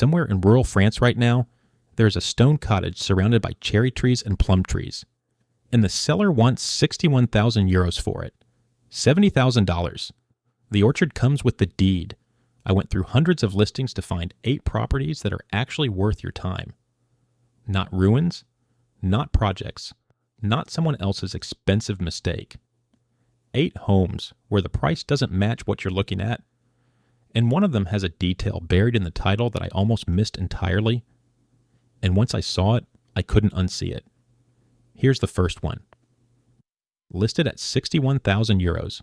Somewhere in rural France right now, there is a stone cottage surrounded by cherry trees and plum trees, and the seller wants 61,000 euros for it. $70,000. The orchard comes with the deed. I went through hundreds of listings to find 8 properties that are actually worth your time. Not ruins, not projects, not someone else's expensive mistake. 8 homes where the price doesn't match what you're looking at, and one of them has a detail buried in the title that I almost missed entirely, and once I saw it, I couldn't unsee it. Here's the first one. Listed at 61,000 euros,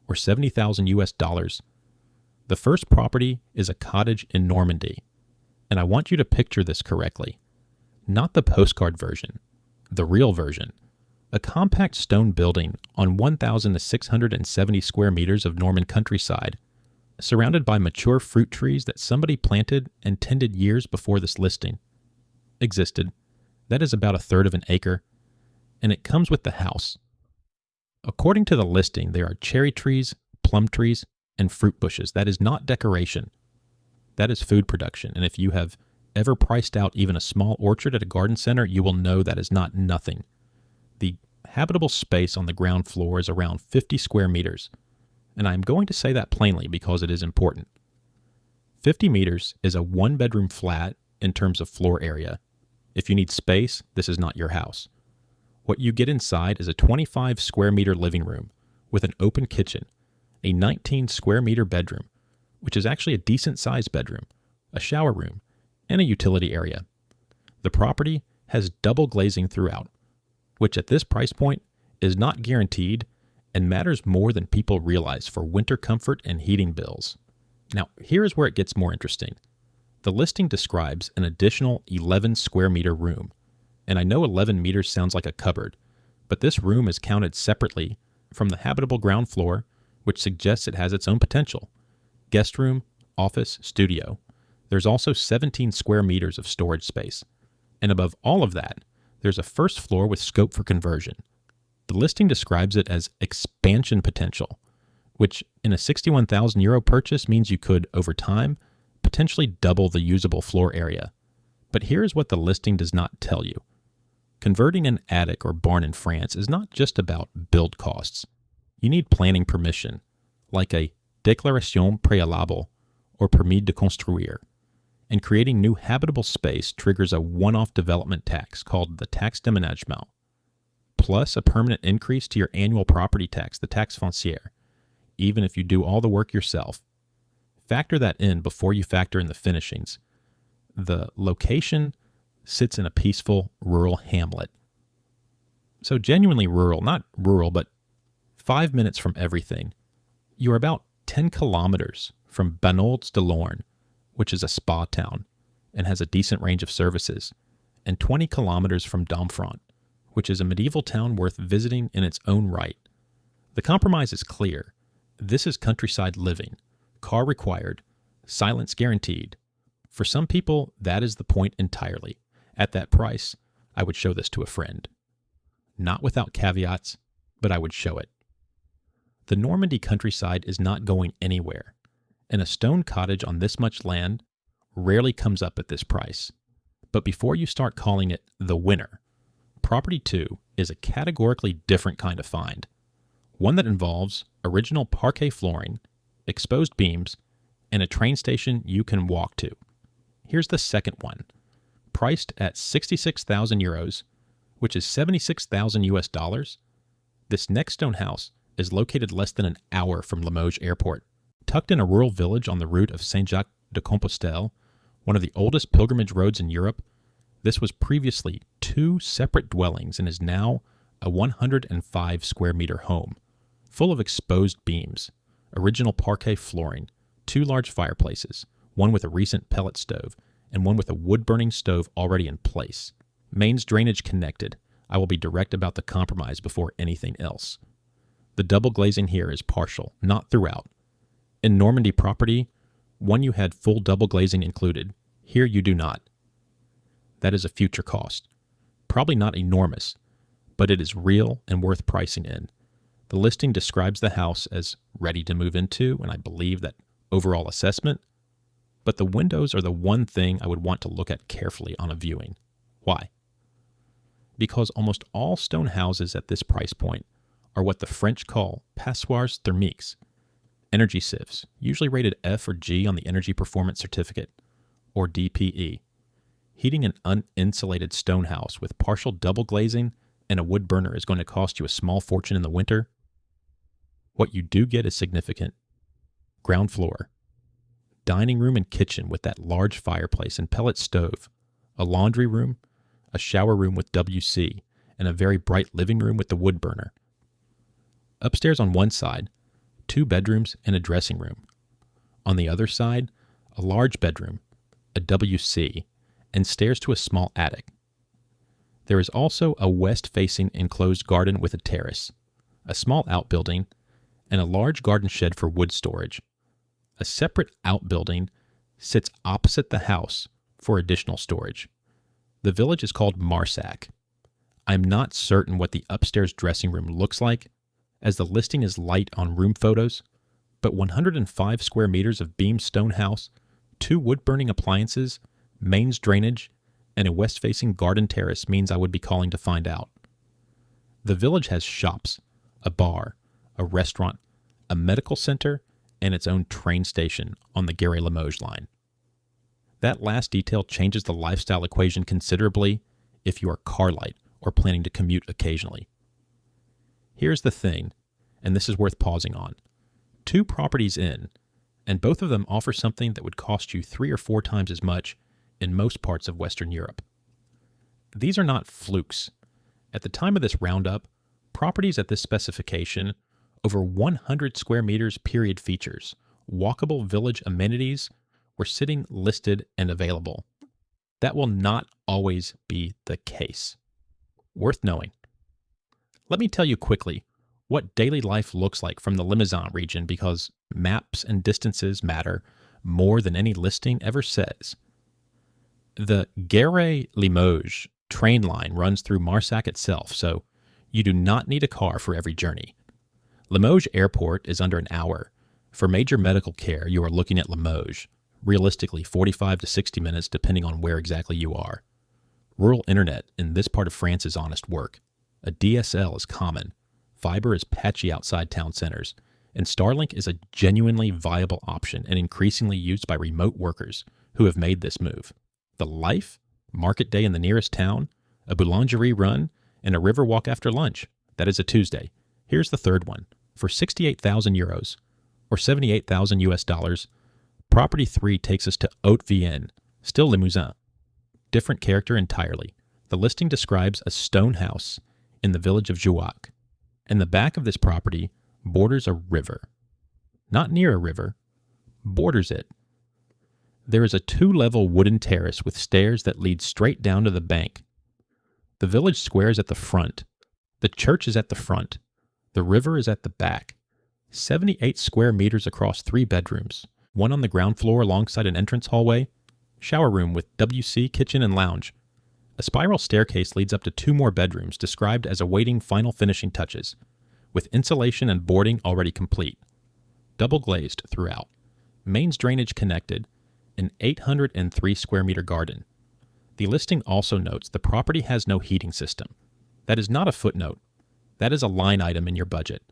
or 70,000 US dollars. The first property is a cottage in Normandy, and I want you to picture this correctly. Not the postcard version, the real version. A compact stone building on 1,670 square meters of Norman countryside, surrounded by mature fruit trees that somebody planted and tended years before this listing existed. That is about 1/3 of an acre, and it comes with the house. According to the listing, there are cherry trees, plum trees, and fruit bushes. That is not decoration. That is food production, and if you have ever priced out even a small orchard at a garden center, you will know that is not nothing. The habitable space on the ground floor is around 50 square meters, and I am going to say that plainly because it is important. 50 meters is a 1-bedroom flat in terms of floor area. If you need space, this is not your house. What you get inside is a 25 square meter living room with an open kitchen, a 19 square meter bedroom, which is actually a decent sized bedroom, a shower room, and a utility area. The property has double glazing throughout, which at this price point is not guaranteed and matters more than people realize for winter comfort and heating bills. Now, here is where it gets more interesting. The listing describes an additional 11 square meter room, and I know 11 meters sounds like a cupboard, but this room is counted separately from the habitable ground floor, which suggests it has its own potential. Guest room, office, studio. There's also 17 square meters of storage space, and above all of that, there's a first floor with scope for conversion. The listing describes it as expansion potential, which in a 61,000 euro purchase means you could, over time, potentially double the usable floor area. But here's what the listing does not tell you. Converting an attic or barn in France is not just about build costs. You need planning permission, like a déclaration préalable or permis de construire. And creating new habitable space triggers a one-off development tax called the taxe d'aménagement, plus a permanent increase to your annual property tax, the taxe foncière, even if you do all the work yourself. Factor that in before you factor in the finishings. The location sits in a peaceful rural hamlet. So genuinely rural, not rural, but 5 minutes from everything. You're about 10 kilometers from Banolds de Lorne, which is a spa town and has a decent range of services, and 20 kilometers from Domfront, which is a medieval town worth visiting in its own right. The compromise is clear. This is countryside living, car required, silence guaranteed. For some people, that is the point entirely. At that price, I would show this to a friend. Not without caveats, but I would show it. The Normandy countryside is not going anywhere, and a stone cottage on this much land rarely comes up at this price. But before you start calling it the winner, Property 2 is a categorically different kind of find. One that involves original parquet flooring, exposed beams, and a train station you can walk to. Here's the second one. Priced at 66,000 euros, which is 76,000 US dollars, this next stone house is located less than an hour from Limoges Airport, tucked in a rural village on the route of Saint-Jacques-de-Compostelle, one of the oldest pilgrimage roads in Europe. This was previously 2 separate dwellings and is now a 105 square meter home, full of exposed beams, original parquet flooring, 2 large fireplaces, one with a recent pellet stove, and one with a wood-burning stove already in place. Mains drainage connected. I will be direct about the compromise before anything else. The double glazing here is partial, not throughout. In Normandy property, one you had full double glazing included. Here you do not. That is a future cost. Probably not enormous, but it is real and worth pricing in. The listing describes the house as ready to move into, and I believe that overall assessment, But the windows are the one thing I would want to look at carefully on a viewing. Why? Because almost all stone houses at this price point are what the French call passoires thermiques, energy sieves, usually rated F or G on the Energy Performance Certificate, or DPE. Heating an uninsulated stone house with partial double glazing and a wood burner is going to cost you a small fortune in the winter. What you do get is significant. Ground floor, dining room and kitchen with that large fireplace and pellet stove, a laundry room, a shower room with WC, and a very bright living room with the wood burner. Upstairs on one side, 2 bedrooms and a dressing room. On the other side, a large bedroom, a WC, and stairs to a small attic. There is also a west-facing enclosed garden with a terrace, a small outbuilding, and a large garden shed for wood storage. A separate outbuilding sits opposite the house for additional storage. The village is called Marsac. I'm not certain what the upstairs dressing room looks like, as the listing is light on room photos, but 105 square meters of beam stone house, 2 wood-burning appliances, mains drainage, and a west-facing garden terrace means I would be calling to find out. The village has shops, a bar, a restaurant, a medical center, and its own train station on the Gare-Limoges line. That last detail changes the lifestyle equation considerably if you are car light or planning to commute occasionally. Here's the thing, and this is worth pausing on. 2 properties in, and both of them offer something that would cost you 3 or 4 times as much in most parts of Western Europe. These are not flukes. At the time of this roundup, properties at this specification, over 100 square meters period features, walkable village amenities, were sitting listed and available. That will not always be the case. Worth knowing. Let me tell you quickly what daily life looks like from the Limousin region, because maps and distances matter more than any listing ever says. The Gare-Limoges train line runs through Marsac itself, so you do not need a car for every journey. Limoges Airport is under an hour. For major medical care, you are looking at Limoges, realistically 45 to 60 minutes depending on where exactly you are. Rural internet in this part of France is honest work. A DSL is common. Fiber is patchy outside town centers. And Starlink is a genuinely viable option and increasingly used by remote workers who have made this move. The life, market day in the nearest town, a boulangerie run, and a river walk after lunch. That is a Tuesday. Here's the third one. For 68,000 euros, or 78,000 US dollars, property 3 takes us to Haute-Vienne, still Limousin. Different character entirely. The listing describes a stone house in the village of Jouac, and the back of this property borders a river. Not near a river, borders it. There is a 2-level wooden terrace with stairs that lead straight down to the bank. The village square is at the front. The church is at the front. The river is at the back. 78 square meters across 3 bedrooms, one on the ground floor alongside an entrance hallway, shower room with WC, kitchen, and lounge. A spiral staircase leads up to 2 more bedrooms described as awaiting final finishing touches, with insulation and boarding already complete. Double glazed throughout. Mains drainage connected. An 803 square meter garden. The listing also notes the property has no heating system. That is not a footnote. That is a line item in your budget.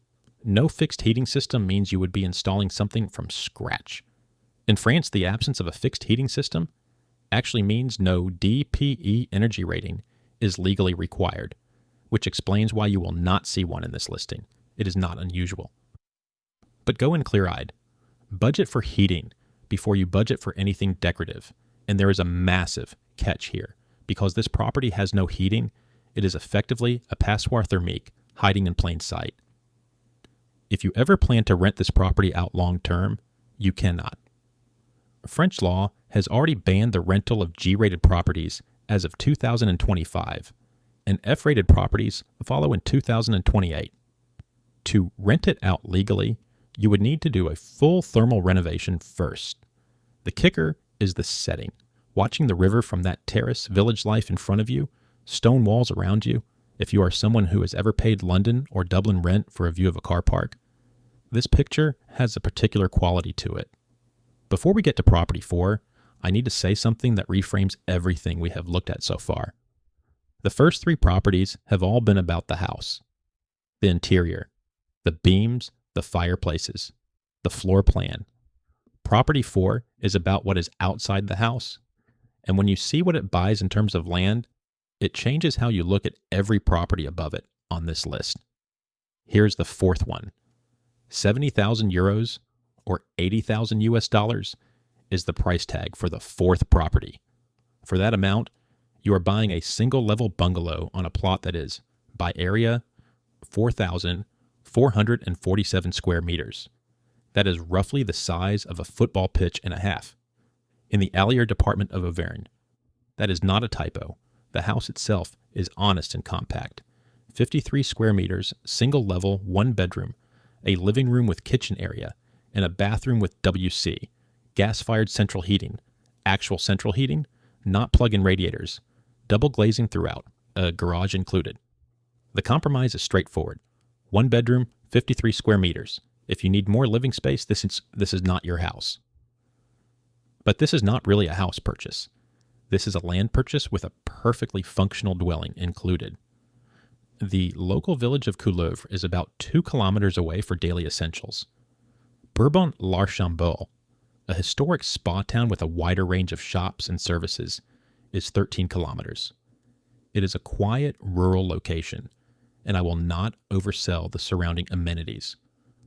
No fixed heating system means you would be installing something from scratch. In France, the absence of a fixed heating system actually means no DPE energy rating is legally required, which explains why you will not see one in this listing. It is not unusual. But go in clear-eyed. Budget for heating before you budget for anything decorative. And there is a massive catch here. Because this property has no heating, it is effectively a passoire thermique hiding in plain sight. If you ever plan to rent this property out long term, you cannot. French law has already banned the rental of G-rated properties as of 2025, and F-rated properties follow in 2028. To rent it out legally, you would need to do a full thermal renovation first. The kicker is the setting. Watching the river from that terrace, village life in front of you, stone walls around you, if you are someone who has ever paid London or Dublin rent for a view of a car park, this picture has a particular quality to it. Before we get to property 4, I need to say something that reframes everything we have looked at so far. The first 3 properties have all been about the house, the interior, the beams, the fireplaces, the floor plan. Property 4 is about what is outside the house, and when you see what it buys in terms of land, it changes how you look at every property above it on this list. Here's the 4th one. 70,000 euros or 80,000 US dollars is the price tag for the 4th property. For that amount, you are buying a single level bungalow on a plot that is, by area, 4,447 square meters. That is roughly the size of a football pitch and a half. In the Allier department of Auvergne. That is not a typo. The house itself is honest and compact. 53 square meters, single level, 1 bedroom, a living room with kitchen area, and a bathroom with WC, gas-fired central heating, actual central heating, not plug-in radiators, double glazing throughout, a garage included. The compromise is straightforward. 1 bedroom, 53 square meters. If you need more living space, this is not your house. But this is not really a house purchase. This is a land purchase with a perfectly functional dwelling included. The local village of Couleuvre is about 2 kilometers away for daily essentials. Bourbon-l'Archambault, a historic spa town with a wider range of shops and services, is 13 kilometers. It is a quiet, rural location, and I will not oversell the surrounding amenities.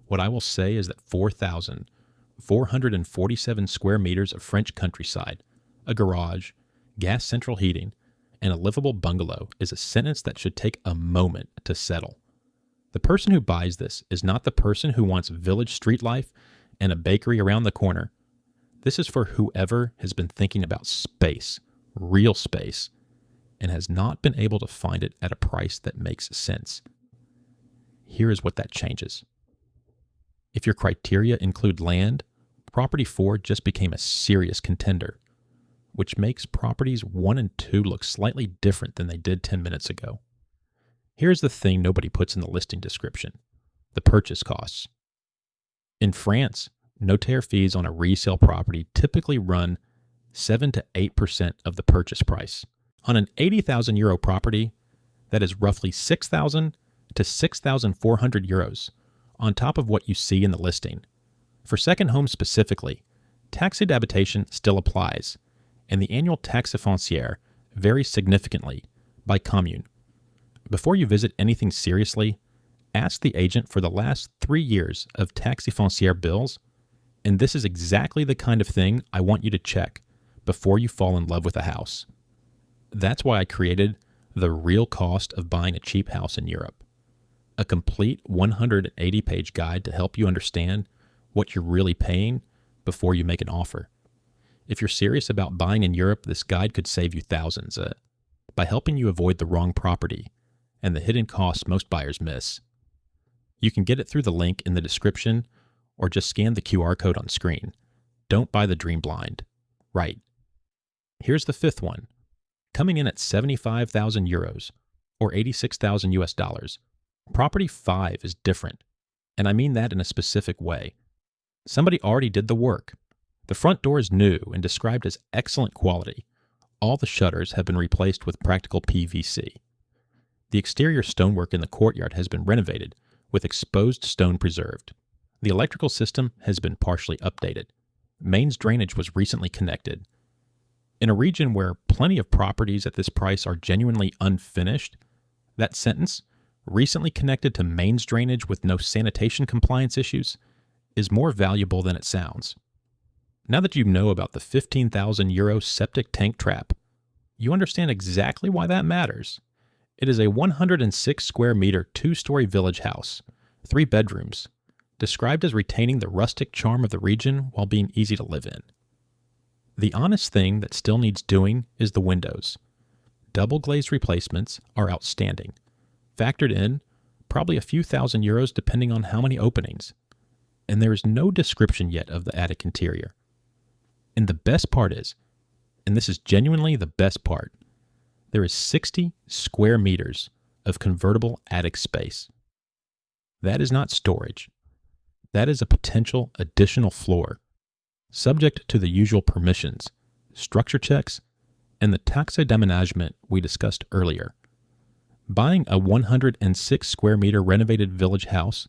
What I will say is that 4,447 square meters of French countryside, a garage, gas central heating, and a livable bungalow is a sentence that should take a moment to settle. The person who buys this is not the person who wants village street life and a bakery around the corner. This is for whoever has been thinking about space, real space, and has not been able to find it at a price that makes sense. Here is what that changes. If your criteria include land, property 4 just became a serious contender, which makes properties 1 and 2 look slightly different than they did 10 minutes ago. Here's the thing nobody puts in the listing description: the purchase costs. In France, notaire fees on a resale property typically run 7 to 8% of the purchase price. On an 80,000 euro property, that is roughly 6,000 to 6,400 euros, on top of what you see in the listing. For second homes specifically, taxe d'habitation still applies, and the annual taxe foncière varies significantly by commune. Before you visit anything seriously, ask the agent for the last 3 years of taxe foncière bills, and this is exactly the kind of thing I want you to check before you fall in love with a house. That's why I created The Real Cost of Buying a Cheap House in Europe, a complete 180-page guide to help you understand what you're really paying before you make an offer. If you're serious about buying in Europe, this guide could save you thousands by helping you avoid the wrong property and the hidden costs most buyers miss. You can get it through the link in the description or just scan the QR code on screen. Don't buy the dream blind. Right. Here's the 5th one. Coming in at 75,000 euros or 86,000 US dollars. Property 5 is different, and I mean that in a specific way. Somebody already did the work. The front door is new and described as excellent quality. All the shutters have been replaced with practical PVC. The exterior stonework in the courtyard has been renovated, with exposed stone preserved. The electrical system has been partially updated. Mains drainage was recently connected. In a region where plenty of properties at this price are genuinely unfinished, that sentence, recently connected to mains drainage with no sanitation compliance issues, is more valuable than it sounds. Now that you know about the 15,000 euro septic tank trap, you understand exactly why that matters. It is a 106 square meter 2-story village house, 3 bedrooms, described as retaining the rustic charm of the region while being easy to live in. The honest thing that still needs doing is the windows. Double glazed replacements are outstanding. Factored in, probably a few thousand euros depending on how many openings. And there is no description yet of the attic interior. And the best part is, and this is genuinely the best part, there is 60 square meters of convertible attic space. That is not storage. That is a potential additional floor. subject to the usual permissions, structure checks, and the taxe d'aménagement we discussed earlier. Buying a 106 square meter renovated village house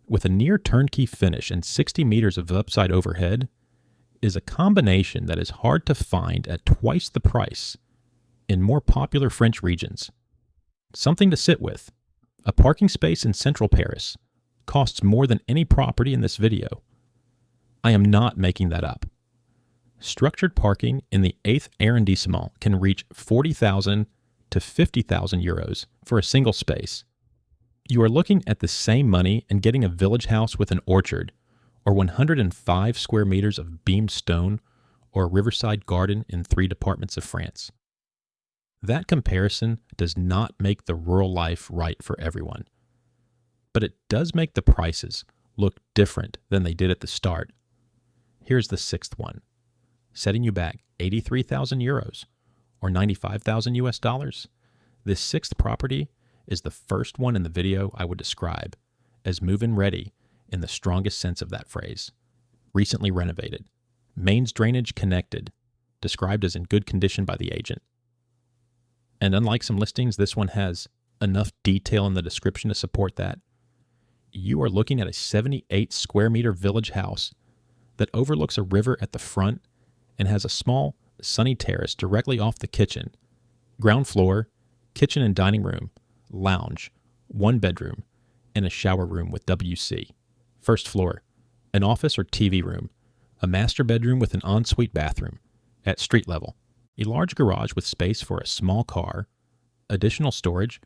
with a near turnkey finish and 60 meters of upside overhead is a combination that is hard to find at twice the price in more popular French regions. Something to sit with. A parking space in central Paris costs more than any property in this video. I am not making that up. Structured parking in the 8th arrondissement can reach 40,000 to 50,000 euros for a single space. You are looking at the same money and getting a village house with an orchard, or 105 square meters of beamed stone, or a riverside garden in 3 departments of France. That comparison does not make the rural life right for everyone, but it does make the prices look different than they did at the start. Here's the 6th one, setting you back 83,000 euros, or 95,000 US dollars. This 6th property is the first one in the video I would describe as move-in ready in the strongest sense of that phrase. Recently renovated, mains drainage connected, described as in good condition by the agent. And unlike some listings, this one has enough detail in the description to support that. You are looking at a 78 square meter village house that overlooks a river at the front and has a small, sunny terrace directly off the kitchen, ground floor, kitchen and dining room, lounge, 1 bedroom, and a shower room with WC. First floor, an office or TV room, a master bedroom with an ensuite bathroom at street level, a large garage with space for a small car, additional storage,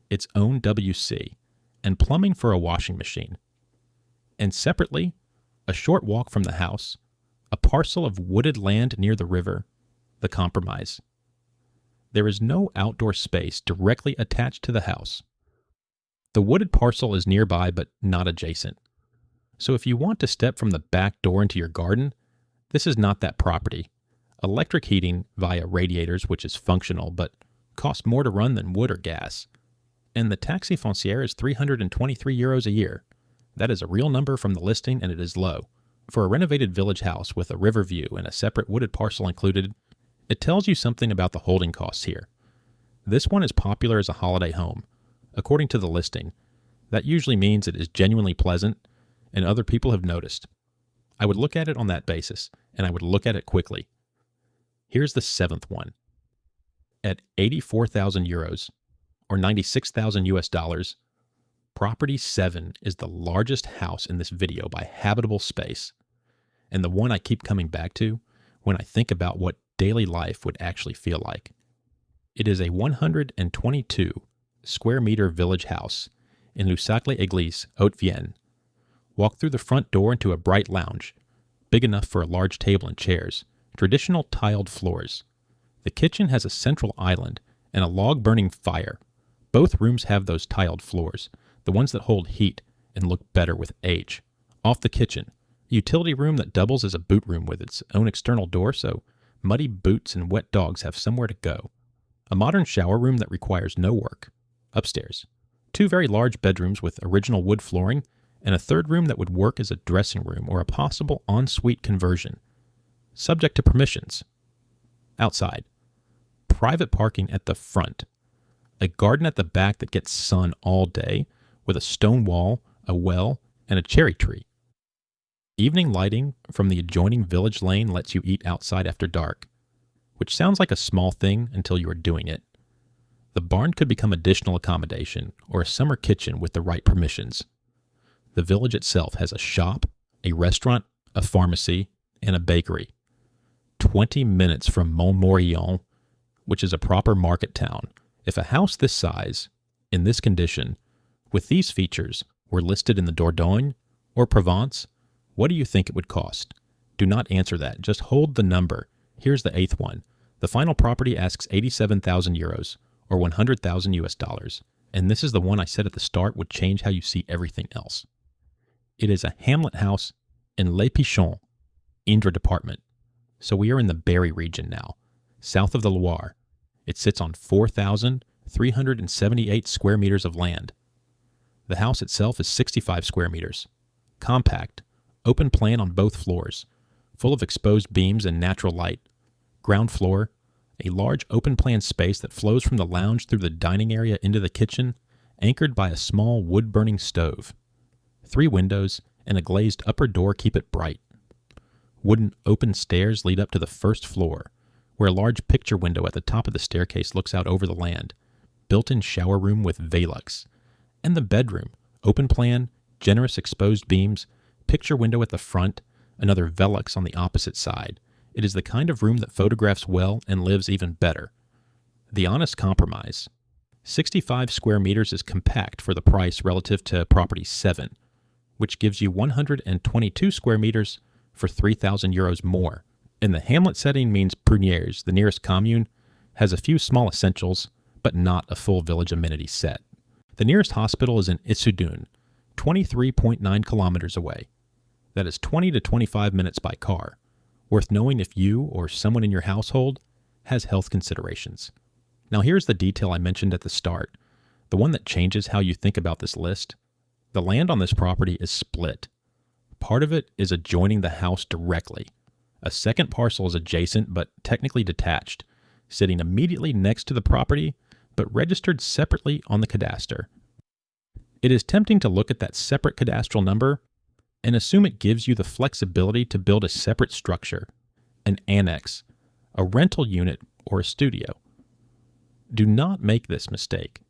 its own WC, and plumbing for a washing machine. And separately, a short walk from the house, a parcel of wooded land near the river, the compromise. There is no outdoor space directly attached to the house. The wooded parcel is nearby but not adjacent. So if you want to step from the back door into your garden, this is not that property. Electric heating via radiators, which is functional but costs more to run than wood or gas. And the taxe foncière is 323 euros a year. That is a real number from the listing, and it is low. For a renovated village house with a river view and a separate wooded parcel included, it tells you something about the holding costs here. This one is popular as a holiday home. According to the listing, that usually means it is genuinely pleasant, and other people have noticed. I would look at it on that basis, and I would look at it quickly. Here's the 7th one. At 84,000 euros, or 96,000 US dollars, Property 7 is the largest house in this video by habitable space, and the one I keep coming back to when I think about what daily life would actually feel like. It is a 122 square meter village house in Le Saclay-Église, Haute-Vienne. Walk through the front door into a bright lounge, big enough for a large table and chairs, traditional tiled floors. The kitchen has a central island and a log-burning fire. Both rooms have those tiled floors, the ones that hold heat and look better with age. Off the kitchen, a utility room that doubles as a boot room with its own external door so muddy boots and wet dogs have somewhere to go. A modern shower room that requires no work. Upstairs, 2 very large bedrooms with original wood flooring, and a 3rd room that would work as a dressing room or a possible ensuite conversion. Subject to permissions. Outside, private parking at the front. A garden at the back that gets sun all day, with a stone wall, a well, and a cherry tree. Evening lighting from the adjoining village lane lets you eat outside after dark, which sounds like a small thing until you are doing it. The barn could become additional accommodation or a summer kitchen with the right permissions. The village itself has a shop, a restaurant, a pharmacy, and a bakery. 20 minutes from Montmorillon, which is a proper market town. If a house this size, in this condition, with these features, were listed in the Dordogne or Provence, what do you think it would cost? Do not answer that. Just hold the number. Here's the 8th one. The final property asks 87,000 euros, or 100,000 US dollars. And this is the one I said at the start would change how you see everything else. It is a hamlet house in Les Pichons, Indre department. So we are in the Berry region now, south of the Loire. It sits on 4,378 square meters of land. The house itself is 65 square meters. Compact, open plan on both floors, full of exposed beams and natural light. Ground floor, a large open-plan space that flows from the lounge through the dining area into the kitchen, anchored by a small wood-burning stove. 3 windows and a glazed upper door keep it bright. Wooden open stairs lead up to the first floor, where a large picture window at the top of the staircase looks out over the land. Built-in shower room with Velux. And the bedroom, open plan, generous exposed beams, picture window at the front, another Velux on the opposite side. It is the kind of room that photographs well and lives even better. The honest compromise. 65 square meters is compact for the price relative to property 7, which gives you 122 square meters for 3,000 euros more. In the hamlet setting means Prunières, the nearest commune, has a few small essentials, but not a full village amenity set. The nearest hospital is in Issoudun, 23.9 kilometers away. That is 20 to 25 minutes by car. Worth knowing if you or someone in your household has health considerations. Now here's the detail I mentioned at the start, the one that changes how you think about this list. The land on this property is split. Part of it is adjoining the house directly. A second parcel is adjacent but technically detached, sitting immediately next to the property but registered separately on the cadastre. It is tempting to look at that separate cadastral number and assume it gives you the flexibility to build a separate structure, an annex, a rental unit, or a studio. Do not make this mistake.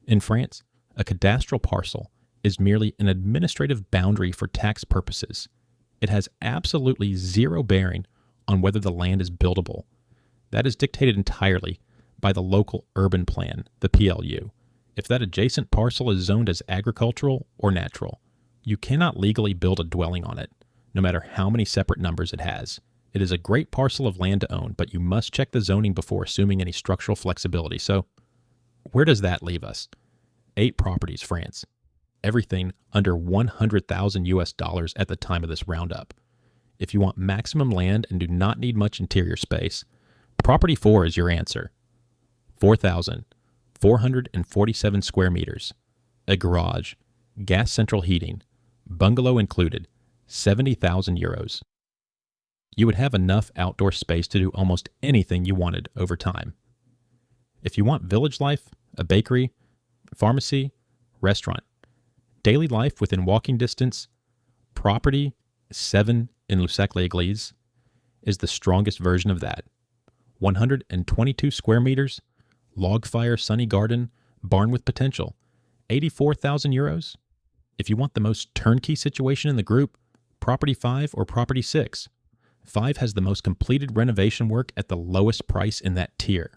In France, a cadastral parcel is merely an administrative boundary for tax purposes. It has absolutely zero bearing on whether the land is buildable. That is dictated entirely by the local urban plan, the PLU. If that adjacent parcel is zoned as agricultural or natural, you cannot legally build a dwelling on it, no matter how many separate numbers it has. It is a great parcel of land to own, but you must check the zoning before assuming any structural flexibility. So, where does that leave us? 8 properties, France. Everything under 100,000 US dollars at the time of this roundup. If you want maximum land and do not need much interior space, property 4 is your answer. 4,447 square meters, a garage, gas central heating, bungalow included, 70,000 euros. You would have enough outdoor space to do almost anything you wanted over time. If you want village life, a bakery, pharmacy, restaurant, daily life within walking distance, property 7 in Lussac-l'Église is the strongest version of that. 122 square meters, log fire sunny garden, barn with potential, 84,000 euros. If you want the most turnkey situation in the group, property 5 or property 6. 5 has the most completed renovation work at the lowest price in that tier.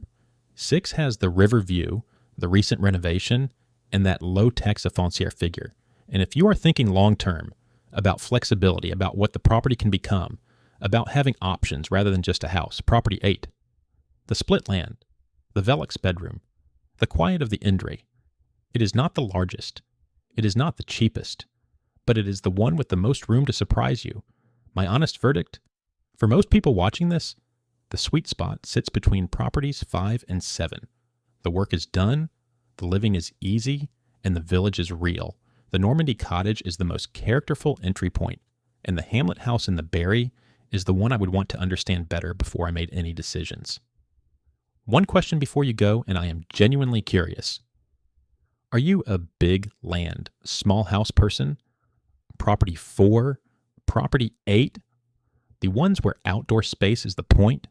6 has the river view, the recent renovation, and that low taxe foncière figure. And if you are thinking long-term about flexibility, about what the property can become, about having options rather than just a house, property 8. The split land, the Velux bedroom, the quiet of the Indre. It is not the largest. It is not the cheapest. But it is the one with the most room to surprise you. My honest verdict? For most people watching this, the sweet spot sits between properties 5 and 7. The work is done, the living is easy, and the village is real. The Normandy cottage is the most characterful entry point, and the hamlet house in the Berry is the one I would want to understand better before I made any decisions. One question before you go, and I am genuinely curious. Are you a big land, small house person? Property 4? Property 8? The ones where outdoor space is the point?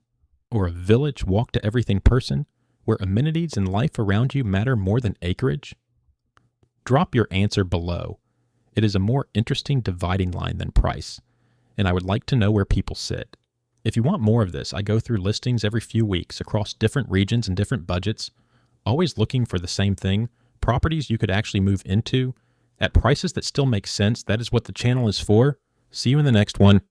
Or a village walk-to-everything person, where amenities and life around you matter more than acreage? Drop your answer below. It is a more interesting dividing line than price, and I would like to know where people sit. If you want more of this, I go through listings every few weeks across different regions and different budgets, always looking for the same thing, properties you could actually move into at prices that still make sense. That is what the channel is for. See you in the next one.